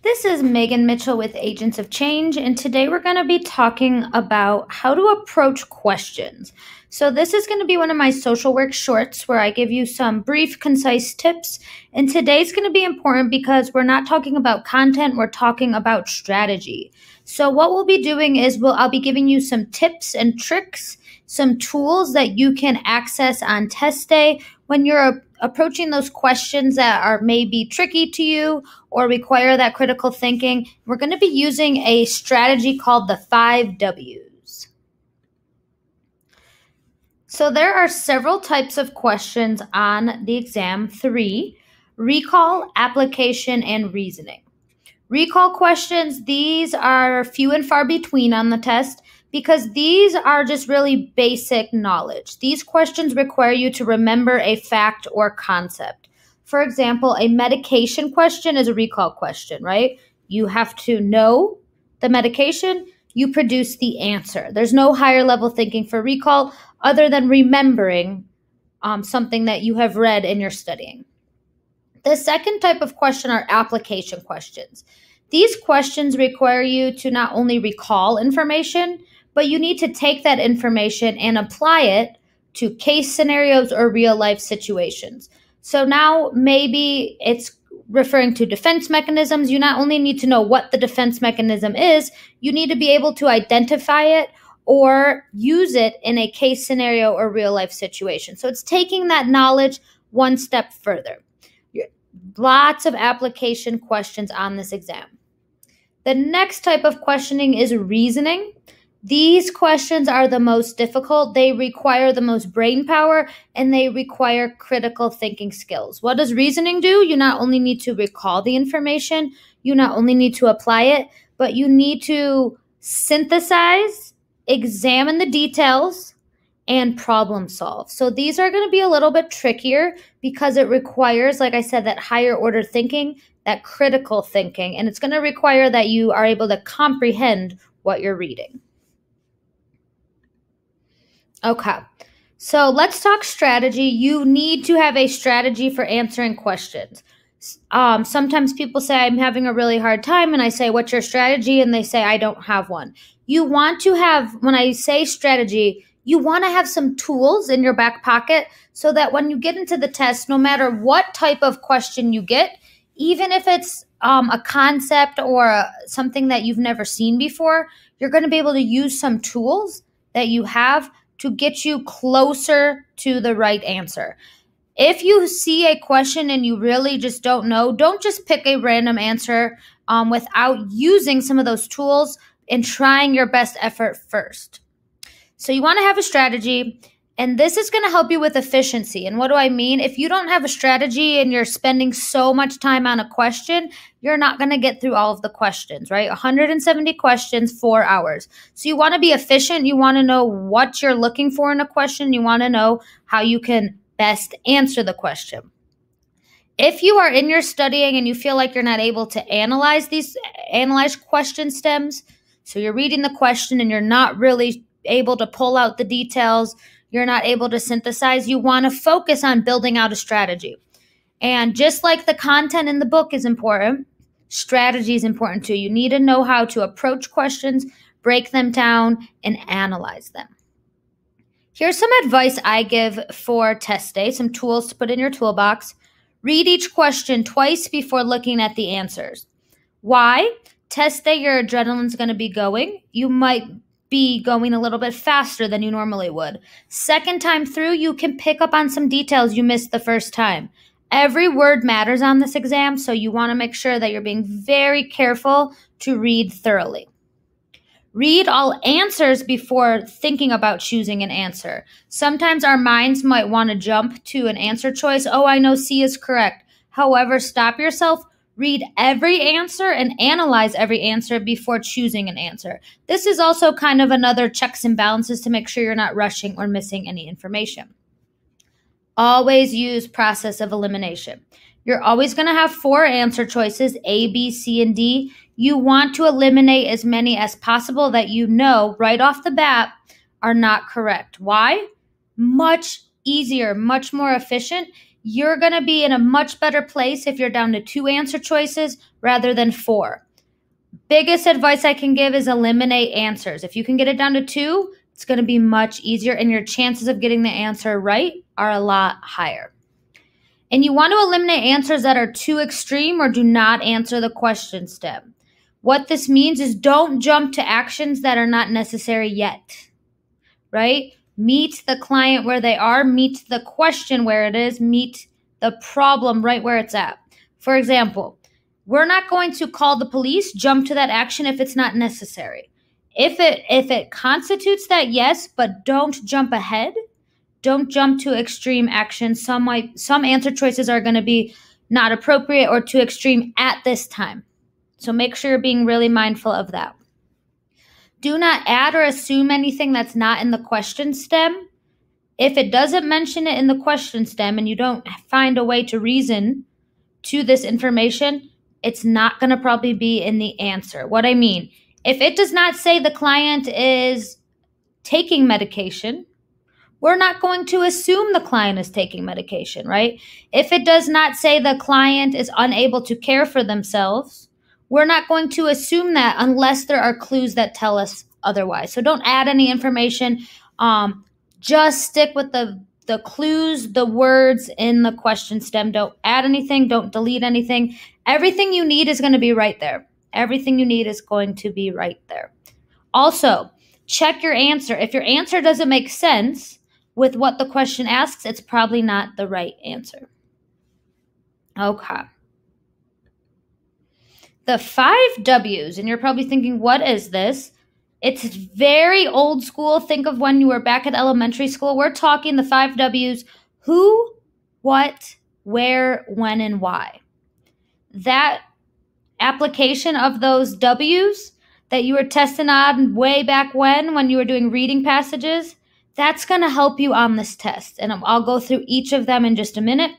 This is Megan Mitchell with Agents of Change, and today we're going to be talking about how to approach questions. So this is going to be one of my social work shorts where I give you some brief, concise tips, and today's going to be important because we're not talking about content, we're talking about strategy. So what we'll be doing is I'll be giving you some tips and tricks, some tools that you can access on test day when you're approaching those questions that are maybe tricky to you or require that critical thinking. We're going to be using a strategy called the 5 W's. So there are several types of questions on the exam. 3, recall, application, and reasoning. Recall questions, these are few and far between on the test because these are just really basic knowledge. These questions require you to remember a fact or concept. For example, a medication question is a recall question, right? You have to know the medication, you produce the answer. There's no higher level thinking for recall other than remembering something that you have read in your studying. The second type of question are application questions. These questions require you to not only recall information, but you need to take that information and apply it to case scenarios or real life situations. So now maybe it's referring to defense mechanisms. You not only need to know what the defense mechanism is, you need to be able to identify it or use it in a case scenario or real life situation. So it's taking that knowledge one step further. Lots of application questions on this exam. The next type of questioning is reasoning. These questions are the most difficult. They require the most brain power and they require critical thinking skills. What does reasoning do? You not only need to recall the information, you not only need to apply it, but you need to synthesize, examine the details, and problem solve. So these are going to be a little bit trickier because it requires, like I said, that higher order thinking, that critical thinking, and it's going to require that you are able to comprehend what you're reading. Okay, so let's talk strategy. You need to have a strategy for answering questions. Sometimes people say, I'm having a really hard time, and I say, what's your strategy? And they say, I don't have one. You want to have, when I say strategy, you want to have some tools in your back pocket so that when you get into the test, no matter what type of question you get, even if it's a concept or something that you've never seen before, you're going to be able to use some tools that you have to get you closer to the right answer. If you see a question and you really just don't know, don't just pick a random answer without using some of those tools and trying your best effort first. So you want to have a strategy, and this is going to help you with efficiency. And what do I mean? If you don't have a strategy and you're spending so much time on a question, you're not going to get through all of the questions, right? 170 questions, 4 hours. So you want to be efficient. You want to know what you're looking for in a question. You want to know how you can best answer the question. If you are in your studying and you feel like you're not able to analyze question stems, so you're reading the question and you're not really able to pull out the details, you're not able to synthesize, you want to focus on building out a strategy. And just like the content in the book is important, strategy is important too. You need to know how to approach questions, break them down, and analyze them. Here's some advice I give for test day, some tools to put in your toolbox. Read each question twice before looking at the answers. Why? Test day, your adrenaline's going to be going. You might be going a little bit faster than you normally would. Second time through, you can pick up on some details you missed the first time. Every word matters on this exam, so you want to make sure that you're being very careful to read thoroughly. Read all answers before thinking about choosing an answer. Sometimes our minds might want to jump to an answer choice. Oh, I know C is correct. However, stop yourself. Read every answer and analyze every answer before choosing an answer. This is also kind of another checks and balances to make sure you're not rushing or missing any information. Always use process of elimination. You're always going to have 4 answer choices, A, B, C, and D. You want to eliminate as many as possible that you know right off the bat are not correct. Why? Much easier, much more efficient you're going to be in a much better place if you're down to 2 answer choices rather than 4. Biggest advice I can give is eliminate answers. If you can get it down to 2, it's going to be much easier and your chances of getting the answer right are a lot higher. And you want to eliminate answers that are too extreme or do not answer the question stem. What this means is don't jump to actions that are not necessary yet, right? Meet the client where they are, meet the question where it is, meet the problem right where it's at. For example, we're not going to call the police, jump to that action if it's not necessary. If it constitutes that, yes, but don't jump ahead. Don't jump to extreme action. Some answer choices are going to be not appropriate or too extreme at this time. So make sure you're being really mindful of that. Do not add or assume anything that's not in the question stem. If it doesn't mention it in the question stem and you don't find a way to reason to this information, it's not going to probably be in the answer. What I mean, if it does not say the client is taking medication, we're not going to assume the client is taking medication, right? If it does not say the client is unable to care for themselves, we're not going to assume that unless there are clues that tell us otherwise. So don't add any information. Just stick with the clues, the words in the question stem. Don't add anything. Don't delete anything. Everything you need is going to be right there. Everything you need is going to be right there. Also, check your answer. If your answer doesn't make sense with what the question asks, it's probably not the right answer. Okay. The 5 W's, and you're probably thinking, what is this? It's very old school. Think of when you were back at elementary school. We're talking the 5 W's: who, what, where, when, and why. That application of those W's that you were testing on way back when you were doing reading passages, that's going to help you on this test. And I'll go through each of them in just a minute.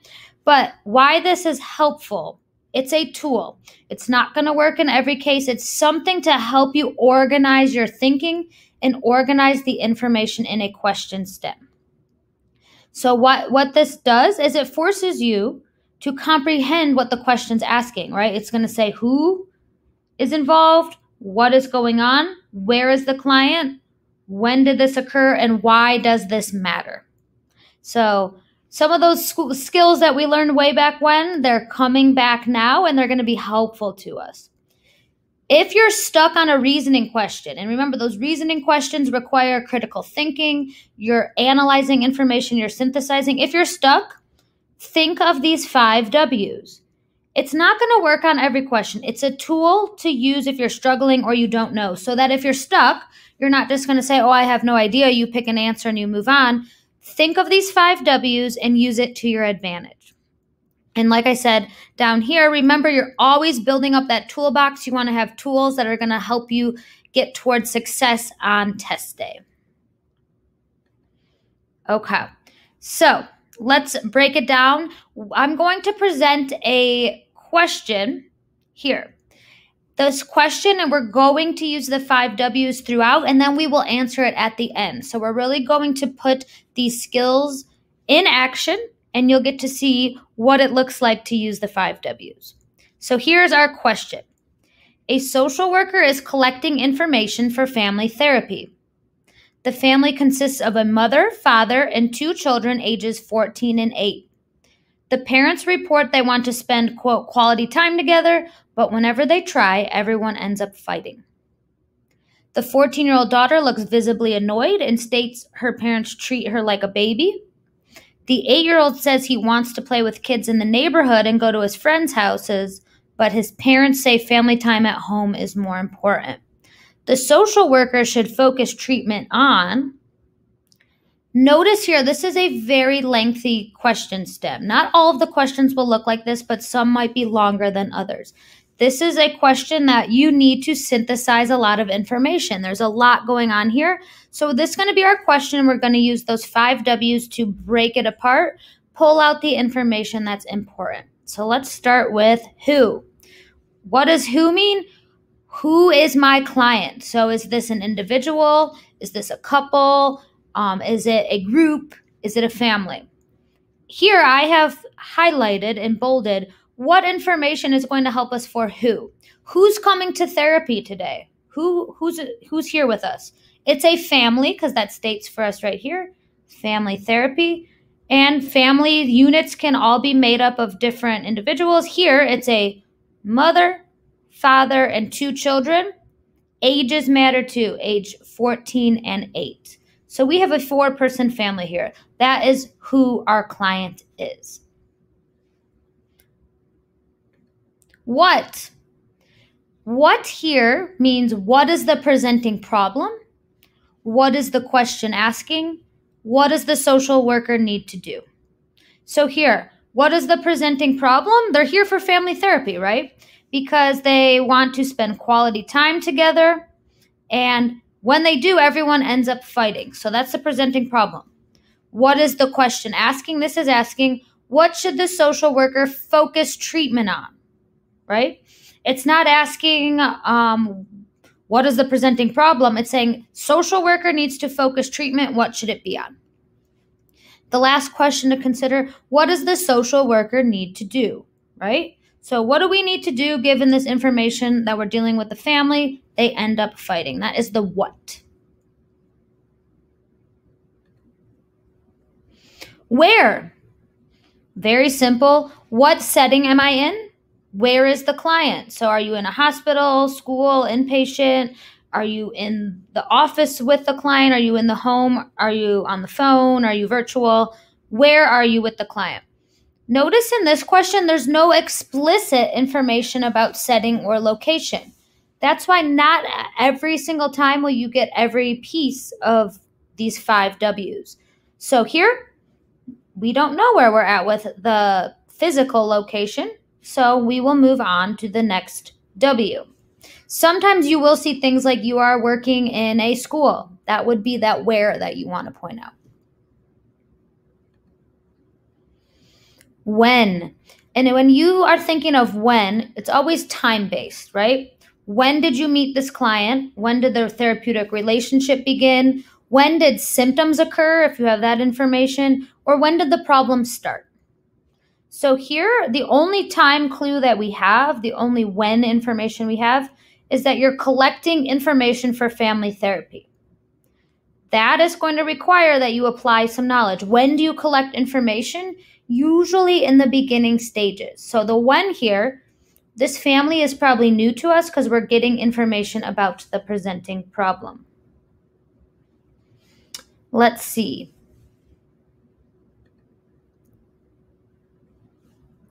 But why this is helpful, it's a tool. It's not going to work in every case. It's something to help you organize your thinking and organize the information in a question stem. So what this does is it forces you to comprehend what the question's asking, right? It's going to say who is involved, what is going on, where is the client, when did this occur, and why does this matter? So some of those skills that we learned way back when, they're coming back now, and they're going to be helpful to us. If you're stuck on a reasoning question, and remember, those reasoning questions require critical thinking, you're analyzing information, you're synthesizing. If you're stuck, think of these 5 W's. It's not going to work on every question. It's a tool to use if you're struggling or you don't know, so that if you're stuck, you're not just going to say, oh, I have no idea. You pick an answer and you move on. Think of these 5 W's and use it to your advantage. And like I said, down here, remember, you're always building up that toolbox. You want to have tools that are going to help you get towards success on test day. Okay, so let's break it down. I'm going to present a question here. This question, and we're going to use the 5 W's throughout, and then we will answer it at the end. So we're really going to put these skills in action, and you'll get to see what it looks like to use the 5 W's. So here's our question. A social worker is collecting information for family therapy. The family consists of a mother, father, and 2 children ages 14 and 8. The parents report they want to spend, quote, quality time together, but whenever they try, everyone ends up fighting. The 14-year-old daughter looks visibly annoyed and states her parents treat her like a baby. The 8-year-old says he wants to play with kids in the neighborhood and go to his friends' houses, but his parents say family time at home is more important. The social worker should focus treatment on. Notice here, this is a very lengthy question stem. Not all of the questions will look like this, but some might be longer than others. This is a question that you need to synthesize a lot of information. There's a lot going on here. So this is going to be our question. We're going to use those 5 W's to break it apart, pull out the information that's important. So let's start with who. What does who mean? Who is my client? So is this an individual? Is this a couple? Is it a group? Is it a family? Here I have highlighted and bolded what information is going to help us for who. Who's coming to therapy today? Who's here with us? It's a family, because that states for us right here, family therapy. And family units can all be made up of different individuals. Here, it's a mother, father, and 2 children. Ages matter too, age 14 and 8. So we have a 4-person family here. That is who our client is. What? What here means what is the presenting problem? What is the question asking? What does the social worker need to do? So here, what is the presenting problem? They're here for family therapy, right? Because they want to spend quality time together. And when they do, everyone ends up fighting. So that's the presenting problem. What is the question asking? This is asking, what should the social worker focus treatment on, right? It's not asking, what is the presenting problem? It's saying, social worker needs to focus treatment. What should it be on? The last question to consider, what does the social worker need to do, right? So what do we need to do given this information that we're dealing with the family? They end up fighting. That is the what. Where? Very simple. What setting am I in? Where is the client? So are you in a hospital, school, inpatient? Are you in the office with the client? Are you in the home? Are you on the phone? Are you virtual? Where are you with the client? Notice in this question, there's no explicit information about setting or location. That's why not every single time will you get every piece of these 5 W's. So here, we don't know where we're at with the physical location, so we will move on to the next W. Sometimes you will see things like you are working in a school. That would be that where that you want to point out. When. And when you are thinking of when, it's always time-based, right? When did you meet this client? When did their therapeutic relationship begin? When did symptoms occur, if you have that information? Or when did the problem start? So here, the only time clue that we have, the only when information we have, is that you're collecting information for family therapy. That is going to require that you apply some knowledge. When do you collect information? Usually in the beginning stages. So the when here, this family is probably new to us because we're getting information about the presenting problem. Let's see.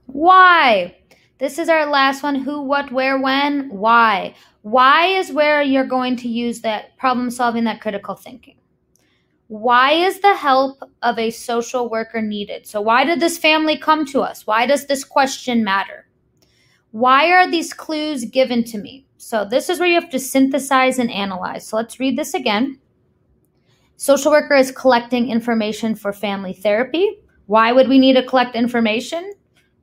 Why? This is our last one. Who, what, where, when, why. Why is where you're going to use that problem solving, that critical thinking. Why is the help of a social worker needed? So why did this family come to us? Why does this question matter? Why are these clues given to me? So this is where you have to synthesize and analyze. So let's read this again. Social worker is collecting information for family therapy. Why would we need to collect information?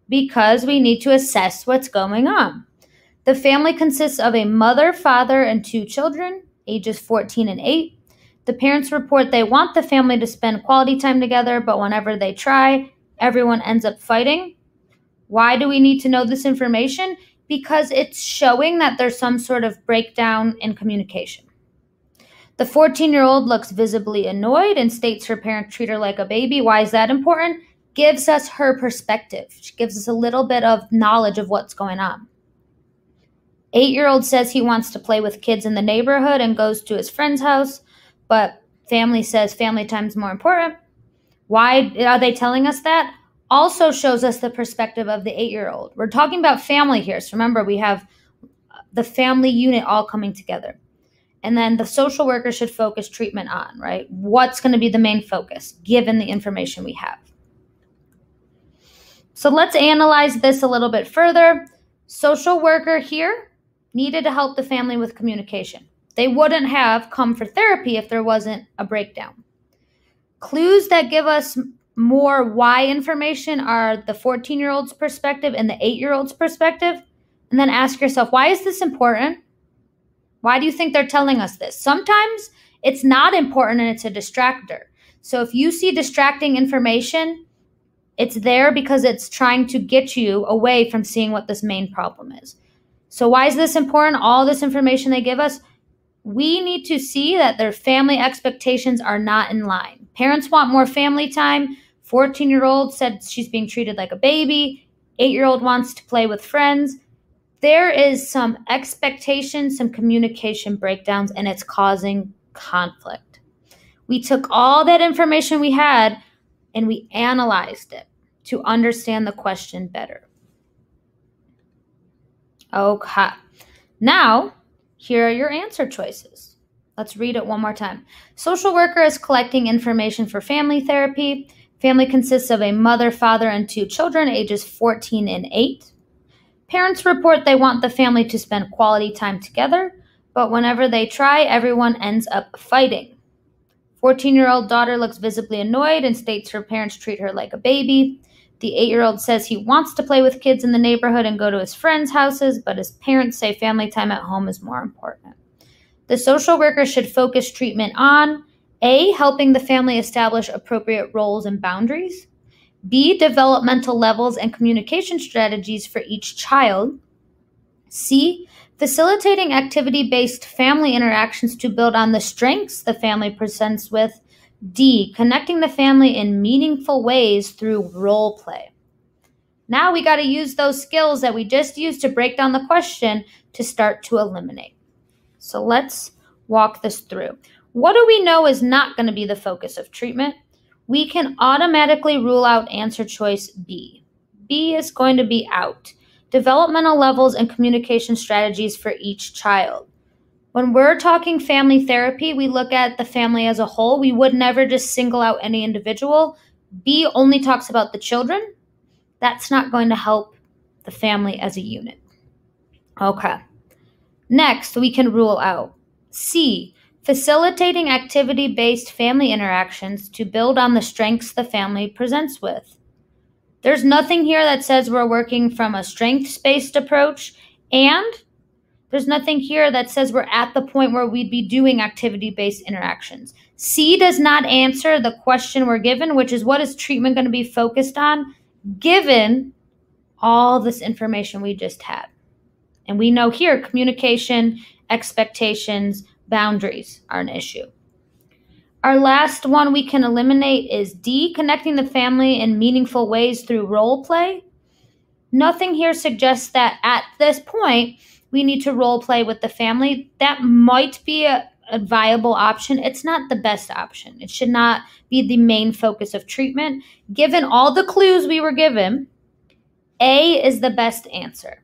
Because we need to assess what's going on. The family consists of a mother, father, and 2 children, ages 14 and 8. The parents report they want the family to spend quality time together, but whenever they try, everyone ends up fighting. Why do we need to know this information? Because it's showing that there's some sort of breakdown in communication. The 14-year-old looks visibly annoyed and states her parents treat her like a baby. Why is that important? Gives us her perspective. She gives us a little bit of knowledge of what's going on. 8-year-old says he wants to play with kids in the neighborhood and goes to his friend's house, but family says family time's more important. Why are they telling us that? Also shows us the perspective of the 8-year-old. We're talking about family here. So remember, we have the family unit all coming together. And then the social worker should focus treatment on, right? What's going to be the main focus given the information we have? So let's analyze this a little bit further. Social worker here needed to help the family with communication. They wouldn't have come for therapy if there wasn't a breakdown. Clues that give us more why information are the 14-year-old's perspective and the 8-year-old's perspective. And then ask yourself, why is this important? Why do you think they're telling us this? Sometimes it's not important and it's a distractor. So if you see distracting information, It's there because it's trying to get you away from seeing what this main problem is. So why is this important? All this information they give us, we need to see that their family expectations are not in line. Parents want more family time. 14-year-old said she's being treated like a baby. 8-year-old wants to play with friends. There is some expectation, some communication breakdowns, and it's causing conflict. We took all that information we had and we analyzed it to understand the question better. Okay. Now, here are your answer choices. Let's read it one more time. Social worker is collecting information for family therapy. Family consists of a mother, father, and 2 children, ages 14 and 8. Parents report they want the family to spend quality time together, but whenever they try, everyone ends up fighting. 14-year-old daughter looks visibly annoyed and states her parents treat her like a baby. The 8-year-old says he wants to play with kids in the neighborhood and go to his friends' houses, but his parents say family time at home is more important. The social worker should focus treatment on A, helping the family establish appropriate roles and boundaries, B, developmental levels and communication strategies for each child, C, facilitating activity-based family interactions to build on the strengths the family presents with, D, connecting the family in meaningful ways through role play. Now we got to use those skills that we just used to break down the question to start to eliminate. So let's walk this through. What do we know is not going to be the focus of treatment? We can automatically rule out answer choice B. B is going to be out. Developmental levels and communication strategies for each child. When we're talking family therapy, we look at the family as a whole. We would never just single out any individual. B only talks about the children. That's not going to help the family as a unit. Okay. Next, we can rule out C, facilitating activity-based family interactions to build on the strengths the family presents with. There's nothing here that says we're working from a strengths-based approach, and there's nothing here that says we're at the point where we'd be doing activity-based interactions. C does not answer the question we're given, which is what is treatment going to be focused on, given all this information we just had. And we know here communication, expectations, boundaries are an issue. Our last one we can eliminate is D, connecting the family in meaningful ways through role play. Nothing here suggests that at this point we need to role play with the family. That might be a viable option. It's not the best option. It should not be the main focus of treatment. Given all the clues we were given, A is the best answer.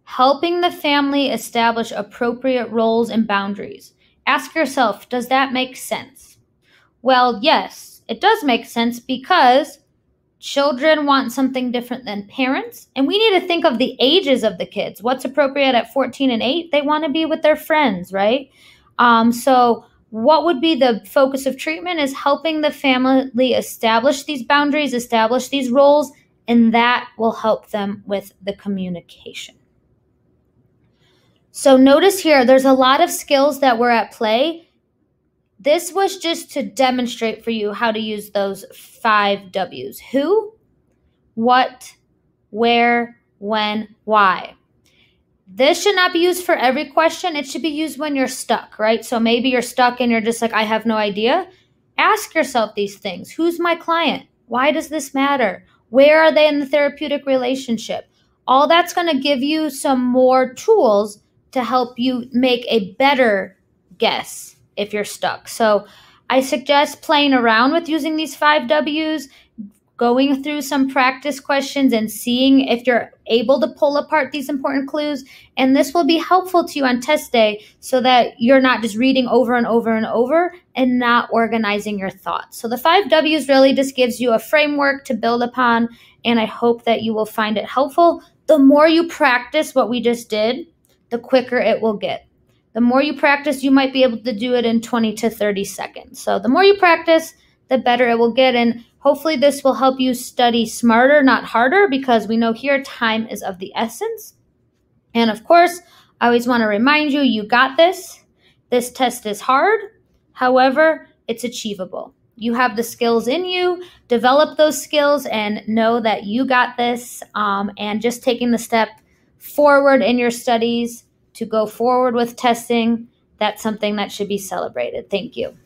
Helping the family establish appropriate roles and boundaries. Ask yourself, does that make sense? Well, yes, it does make sense because children want something different than parents, and we need to think of the ages of the kids. What's appropriate at 14 and 8? They want to be with their friends, right? So what would be the focus of treatment is helping the family establish these boundaries, establish these roles, and that will help them with the communication. So notice here, there's a lot of skills that were at play. This was just to demonstrate for you how to use those 5 W's. Who, what, where, when, why. This should not be used for every question. It should be used when you're stuck, right? So maybe you're stuck and you're just like, I have no idea. Ask yourself these things. Who's my client? Why does this matter? Where are they in the therapeutic relationship? All that's going to give you some more tools to help you make a better guess if you're stuck. So I suggest playing around with using these 5 W's, going through some practice questions and seeing if you're able to pull apart these important clues. And this will be helpful to you on test day so that you're not just reading over and over and over and not organizing your thoughts. So the 5 W's really just gives you a framework to build upon, and I hope that you will find it helpful. The more you practice what we just did, the quicker it will get. The more you practice, you might be able to do it in 20 to 30 seconds. So the more you practice, the better it will get. And hopefully this will help you study smarter, not harder, because we know here time is of the essence. And of course, I always want to remind you, you got this. This test is hard. However, it's achievable. you have the skills in you. Develop those skills and know that you got this. And just taking the step forward in your studies to go forward with testing, that's something that should be celebrated. Thank you.